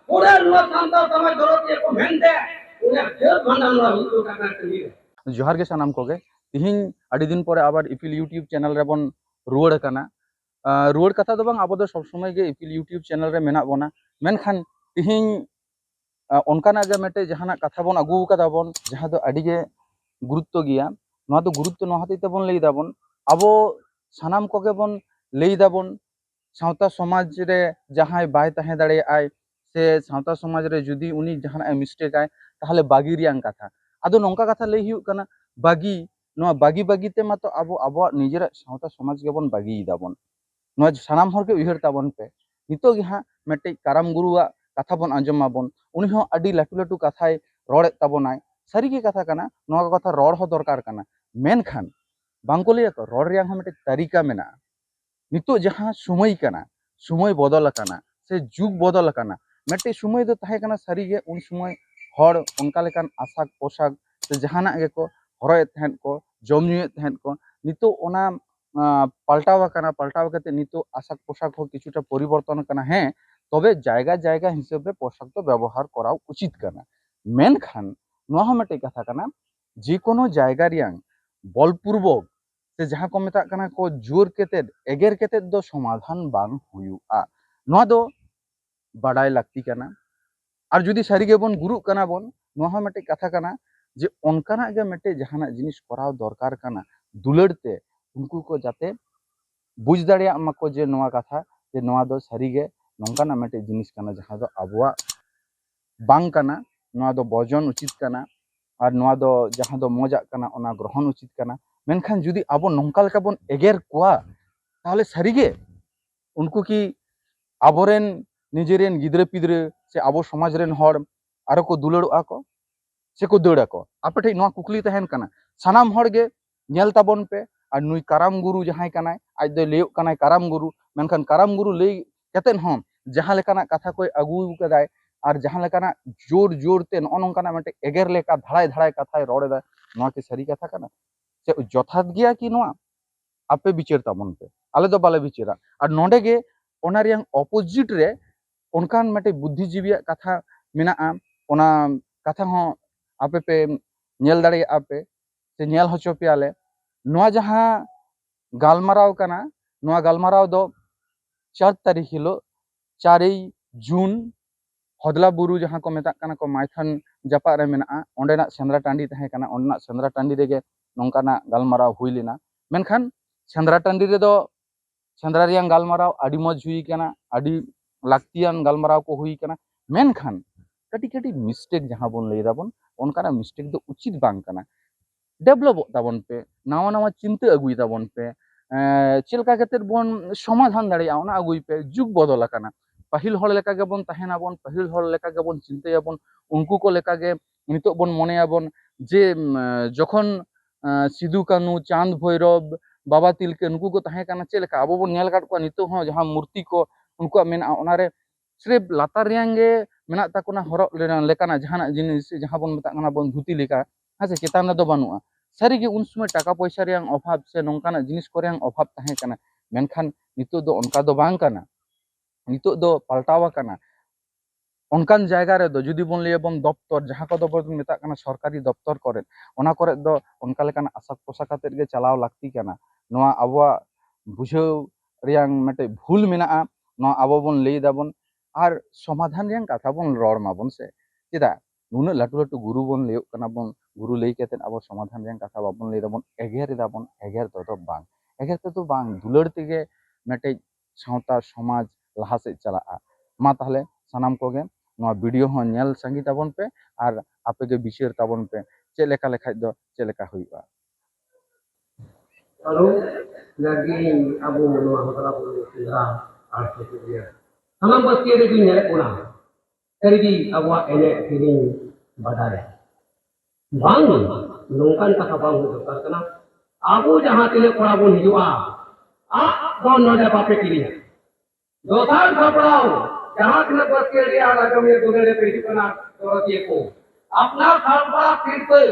पूरे नुआ सांता समाज दरोती को मेंटे उन्हें जेल बंधन ला हुई का करी जोहार के सानाम कोगे तिहिं आडी दिन परे आबार इपिल यूट्यूब चैनल रे बन रुवाड़ काना रुवाड़ कथा दो बांग आबो दो सब समय गे इपिल यूट्यूब चैनल रे मेना बोना मेनखान तिहिं ओनकाना गे मेटे जहाना कथा बन आगू कदा बन जहां दो आडी गे गुरुत्व गिया नोआ दो गुरुत्व नो हाते बन लई दाबन आबो सानाम कोगे बन लई दाबन सावता समाज रे जहां बाय ताहे दाड़े आय से सावता समाज रे जुदी उनी जहाना मिस्टेक आय ताहले बागी रियां कथा आदो नोंका कथा लई हुयु कना बागी नोआ बागी बागी ते मातो आबो आबो निजेरा सावता समाज गे बन बागी दाबन नोआ सानाम हर के उयहर ताबन पे नितो गे हा मेटे काराम गुरुआ कथा बन आंजम माबन उनी हो आडी लाटू लाटू कथाय रोड़े ताबनाय सारी के कथा कना नोआ कथा रोड़ हो दरकार कना मेनखान बांको लैया को रोड़ रियां हो मेटे तरीका मेना नितो जहां समय कना समय बदल कना से जुग बदल कना मेटे समय दो ताहे कना सारी गे उन समय हर उनका लेकान आसाक पोशाक से जहाना गे को हरोय तहन को जम न्यूए तहन को नितो ओना पाल्टावा कना पाल्टावा कते नितो आसाक पोशाक हो किछुटा परिवर्तन कना है तबे जायगा जायगा हिसाब रे पोशाक तो व्यवहार करा उचित कना मेनखान नोआ हो मेटे कथा कना जे कोनो जायगा रियां बलपूर्वक से जहां को मेता कना को जोर केते एगेर केते दो समाधान बांग हुयुआ नोआ दो बाडाय लागती कना और जुदी सारी गे बन गुरु कना बन नोआ हो मेटे कथा कना जे ओनकाना गे मेटे जहाना जिनिस कराव दरकार कना दुलड़ते उनको को जाते बुझ दाड़िया माको जे नोआ कथा जे नोआ दो सारी गे नोंकाना मेटे जिनिस कना जहां दो आबुआ बांग कना नोआ दो बजन उचित कना और नोआ दो जहां दो मजा कना ओना ग्रहण उचित कना मेनखान जुदी आबो नोंका लेका बन एगेर कोआ ताहले सारी गे उनको की आबोरेन निजेरेन गिद्रे पिद्रे से आबो समाज रेन हर आरो को दुलड़ोआ को से को दौड़ा को आपे ठे नोआ कुकली तहन कना सानाम हर गे नेल ताबन पे और नुई काराम गुरु जहां कनाय आज दो लेयो कनाय काराम गुरु मेनखान काराम गुरु लई केतेन हम जहां लेकाना कथा कोई अगु कदाय और जहां लेकाना जोर जोर ते नो नोंकाना मेटे एगेर लेका धड़ाय धड़ाय कथाय रोड़ेदा नोआ के सारी कथा कना से जथात गिया कि नोआ आपे बिचार ताबन पे आले दो बाले बिचारा और नोंडे गे ओना रियां अपोजिट रे उनकान मेटे बुद्धिजीवी कथा मेना ओना कथा हो आपे पे नेल दाड़े आपे से नेल होचो पे आले नोआ जहां गालमाराव कना नोआ गालमाराव दो 4 तारीख हिलो 4 जून हदला बुरु जहां को मेता कना को माइथन जापा रे मेना ओंडेना सेंद्रा टांडी तहे कना ओंडेना सेंद्रा टांडी रेगे नोंकाना गालमाराव हुई लेना मेनखान सेंद्रा टांडी रे दो सेंद्रा रियां गालमाराव आडी मज हुई कना आडी लाक्तियान गालमाराव को हुई कना मेनखान कटी कटी मिस्टेक जहां बन लई दाबन ओनकाना मिस्टेक दो उचित बांग कना डेवलप ताबन पे नावा नावा चिंता अगुई ताबन पे चेलका केते बन समाधान दाड़िया ओना अगुई पे जुग बदल कना पहिल हर लेका गे बन तहेना बन पहिल हर लेका गे बन चिंताया बन उनको को लेका गे नितो बन मनेया बन जे जखन सिदु कानू चांद भैरव बाबा तिलके उनको को तहे कना चेलका आबो बन नेल काट को नितो हो जहां मूर्ति को उनको मेना ओनारे सिर्फ लातार रियांगे मेना ताकोना हरो लेकाना जहाना जिनिस जहां बन मेता कना बन धुती लेका हासे चेतान दो बानुआ सारी गे उन समय टाका पैसा रियां अभाव से नोंकाना जिनिस को रियां अभाव तहे कना मेनखान नितो दो उनका दो बांग कना नितो दो पाल्टावा कना उनकान जायगा रे दो जुदी बन लिए बन दफ्तर जहां को दो बन मेता कना सरकारी दफ्तर करे ओना करे दो उनका लेकान आसाक पोशाक काते गे चलाव लागती कना नोआ आबवा बुझाव रियां मेटे भूल मेना नोआ आबो बन लई दाबन और समाधान रियां कथा बन रोड़ माबन से चेदा नुना लाटू लाटू गुरु बन लेयो कना बन गुरु लई केते आबो समाधान रियां कथा बाबन लई दाबन एगेर दाबन एगेर तो बांग एगेर तो बांग दुलड़ तेगे मेटे सावता समाज लहा से चला मा ताहले सानाम कोगे नोआ वीडियो हो नेल संगी ताबन पे और आपे गे बिचार ताबन पे चे लेका लेखाय दो चे लेका हुइबा Lalu lagi abu menua hotel abu segera harus dia. Sama pasti ada di nyelek pulang. Jadi awak enek kini badai. Bang, nungkan kata bang itu karena abu jahat ini orang pun hidup kau nada apa kiri. Dosan kaplau jahat ini pasti dia ada kami dunia kehidupan orang tieko. Apna kapal kirpe.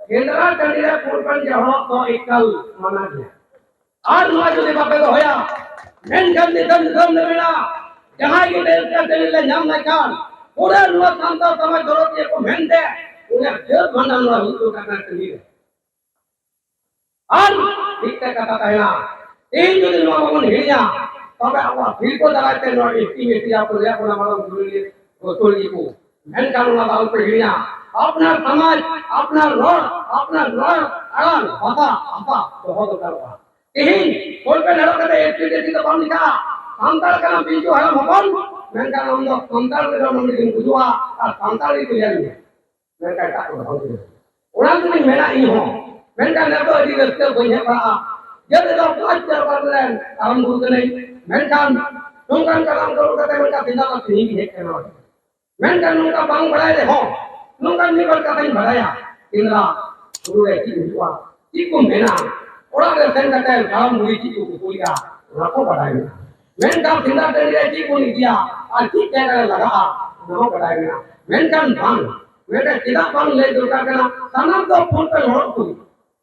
केंद्र कंडिया पुरपन जहां तो एकल मना गया आज हुआ जो बापे तो होया मेन गम निदम निदम लेना जहां ये देश का दिल ले नाम ना कान पूरे नुआ सांता समाज दरोती को मेहनते उन्हें जेल भंडार नुआ हिंदू का करते लिए और दिखते कथा कहना तीन जो दिन नुआ बगुन हिलिया तब आप फिर को दलाते नुआ इस्टीमेटी आपको लिया कोना मालूम जुली गोतोली को मेहन का नुआ दाल को हिलिया अपना समाज अपना रोड अड़ान भाषा भाषा बहुत करवा तीन कोल पे लड़ो कहते एसटीडी तो कौन लिखा सांताल का नाम बीजू हराम होकन मेहन का नाम दो सांताल के नाम लेकिन गुजुआ और सांताल को यारी मेहन का टाको बहुत उड़ान तो नहीं मेरा ही हो मेहन का नेतो अड़ी रस्ते कोई है पड़ा जब तो पांच चार बार ले आराम गुरु के नहीं मेहन का नौकरन का नाम करो कहते मेहन का सिंधा का नहीं है कहना मेहन का नौका बांग बढ़ाए दे हो नौका निकल का नहीं बढ़ाया इंद्रा गुरु है की गुजुआ की को मेना ओड़ा के सेन का टाइम काम हुई की को बोलिया रखो बढ़ाएगा मेन काम सिंधा कर लिया की को नहीं दिया और ठीक कहने लगा ना बढ़ाएगा मेन काम भांग मेरे किला भांग ले दुर्गा करना सनम तो फोन पे लोड को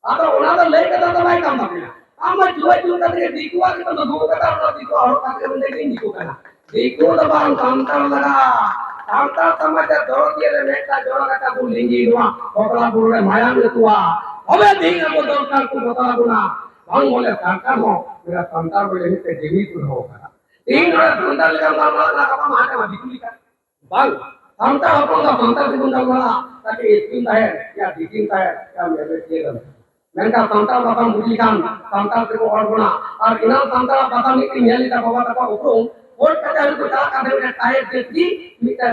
आता ओना तो ले के तो भाई काम करना आमा जुआ जुआ करके दिखवा के तो दो का तो दिखो और का के बंदे नहीं दिखो करना दिखो तो बांग काम कर लगा कांता समाज दौड़ दिए ले नेता जोड़ा का को लिंगी हुआ ओकला बोले माया में तुआ अबे देगा वो दौड़ को बता गुना भांग बोले सरकार हो मेरा संतान बोले नहीं जीवित हो करा तीन और संतान लेकर मामला लगा माटे में बिकुली का भांग संतान अपन का संतान से गुंडा वाला ताकि स्कीम है या डिटीम है या मेरे के मैं का संतान बाबा मुरली खान संतान से को और गुना और इना संतान बाबा ने की नेली का बाबा का ऊपर और कदा को ता का दे टायर देती मीटर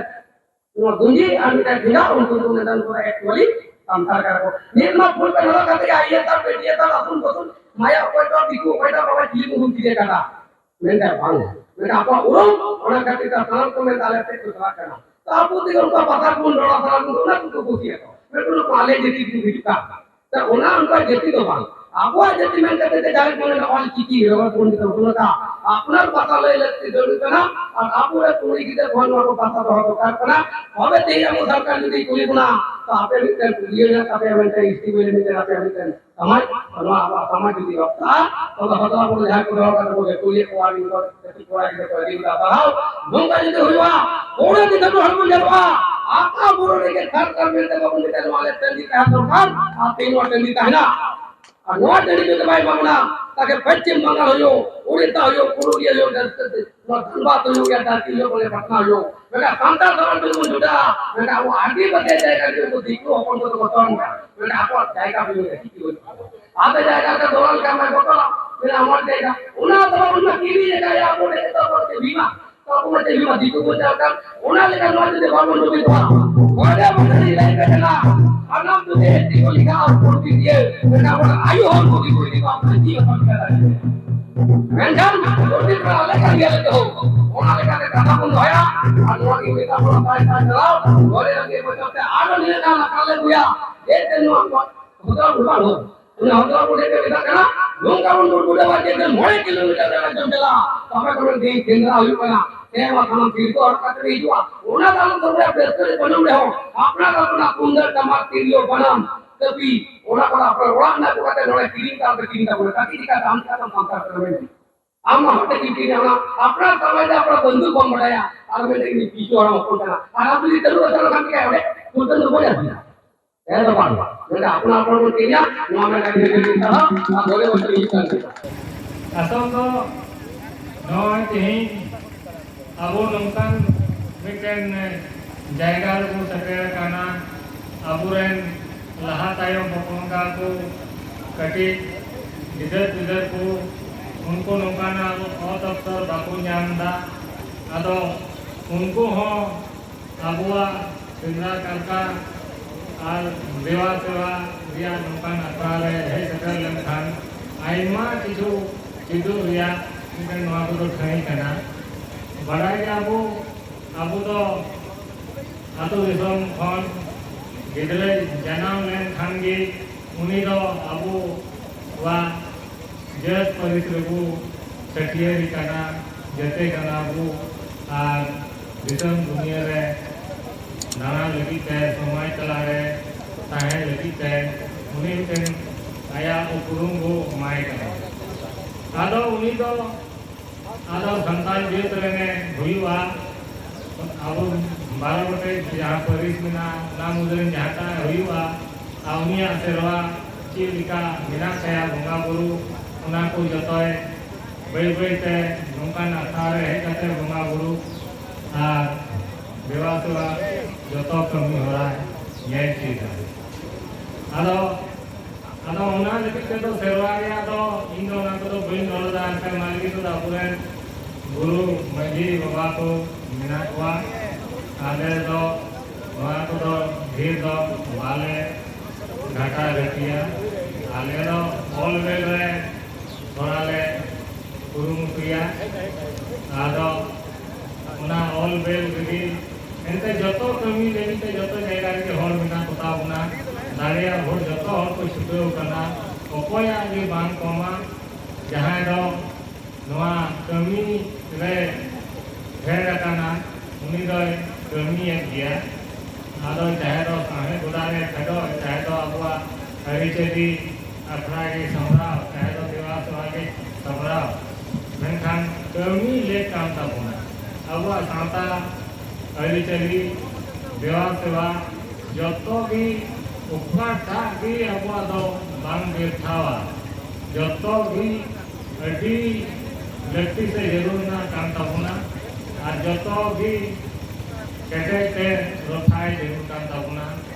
नो गुंजी और मीटर बिना उनको ने दान को एक वाली संतान का को निर्मा फूल पे लगा करके आइए तब बेटिए तब अपन बसुन माया कोई तो बिकु कोई तो बाबा जी को दिए करा मैं का भांग मैं का आपा उरम ओना करके का काम को मैं डाले पे तो करना तो आप उसी को पता कौन डोला सारा को ना को पूछिए तो मैं को पाले जेती की भी का तो ओना उनका जेती तो भांग आपवा जेती मैं कहते थे डायरेक्ट बोले ऑल चिकी रबर कौन तो उनको का अपना पता ले लेते जरूर करना और आपरे पूरी की फोन को पता तो करना हमें ते हम सरकार यदि कोई गुना तो आपे भी कर लिए ना आपे में इसी में में आपे में समाज और समाज यदि होता तो बदला बोले है को का को कोई को आदमी को जति को आदमी को दी बता हां नंगा यदि हुआ थोड़े दिन तो हम जलवा आपका बोले के सरकार में तो बोले चल वाले तंदी का सरकार आप तीनों तंदी का है ना और नौ तंदी के भाई मामला ताकि पश्चिम बंगाल हो उड़ीसा हो पुरुलिया हो धनबाद हो या दाती हो बोले पटना हो मेरा कांता समाज बिल्कुल जुड़ा मेरा वो आगे बढ़े जाएगा जो दिखो अपन को तो बताऊंगा मेरा आपको जाएगा भी नहीं हो आगे जाएगा तो दौरान का मैं बताऊंगा मेरा हमारे जाएगा उन्हें तो उनका टीवी जगह या बोले तो बोलते बीमा तो आपको मैं बीमा दिखो को जाकर उन्हें लेकर नौ दिन बाद में भी तो बड़े बड़े लेके चला और नाम तो देती को लिखा और फोड़ दिए मेरा बोला आयु और को भी कोई नहीं अपना जीवन कर रहा है मेंशन कोई पर लेकर गया तो उन्हें लेकर कथा बंद होया और नौ की बेटा बोला पाई चलाओ बोले लगे बोलते आगे ले का काले हुआ ये तेनु हमको होता हुआ हो उन्हें होता बोले के बेटा करा लोंगा उन बोले वाके के मोड़े किलोमीटर का जंगला तबे को दे केंद्र हुई पना सेवा काम तीर को और कतरी जुआ उन्हें दाल तो बेस करे बनम रहो अपना अपना कुंदर टमाटर तीरियो बनम तभी उन्हें को अपना उड़ा ना को कहते नोले तीन का बोले ताकि का काम कर रहे हैं हम होते की ना अपना समय अपना बंधु बम बढ़ाया और मैं नहीं पीछे और को करना और आप भी चलो चलो काम क्या है तो तो बोले है तो बात मैं अपना अपना को किया ना मैं नहीं देता आप बोले वो नहीं करते असम तो नॉन तीन अबो नौकन मिटन जायगा को सकेर काना अबुरेन लहा तायम बपोंगा को कटी इधर को उनको नौकाना बहुत अवसर बाको नामदा अदो उनको हो अबुआ सिंधा करका और देवा सेवा रिया नौकान अखराले है सकर लंखान आइमा किछु किदु रिया मिटन नवा को ठाई कना बड़ाई अबो तो आतो दिसम खन गिदले जनाम लेन खान गे उनी दो अबो वा जस परिसर को सटियर कना जते कना अबो और दिसम दुनिया रे नाना लगी है समय चला रे ताहे लगी है उनी तेन आया उपरुम को माय कना आदो उनी दो आदो संतान जेत रे ने भुईवा अब बारह गोटे जहाँ परिस में मुद्रे जहाँ हुआ उनिया सेरवा चेलिका मेना खाया बंगा बुरु उना को जतोय बै बैते नौकान आखा रे हेज काते बंगा बुरु और बेवा सेवा जतो कमी होरा ये चीज आदो आदो उना लेकिन तो सेरवा रे आदो इन दो ना तो बइन नलदा का मालिक तो अपुरे गुरु मजी बाबा को मेना कोआ आले दो वहाँ को दो भीड़ दो वाले घाटा रखिया आले दो ऑल वेल रे थोड़ा ले कुरुमुटिया आदो उना ऑल वेल गदी एंते जतो कमी लेते जतो जायगा के हर बिना पता बुना दाड़िया भोर जतो हर को छुटो कना ओकोया जे बांग कोमा जहां दो नवा कमी रे फेर कना उनी दो कमी गया आदो चाहे तो साहे गुदारे खडो चाहे तो अबुआ हरिचरी अखड़ा के समराव चाहे तो देवा सभा के समराव मेनखान कमी ले काम तबुना अबुआ साता हरिचरी देवा सेवा जतो भी उपकार था भी अबुआ दो बांग बेठावा जतो भी अडी व्यक्ति से जरूर ना काम तबुना और जतो भी कैसे रखाए जरूर काम तबुना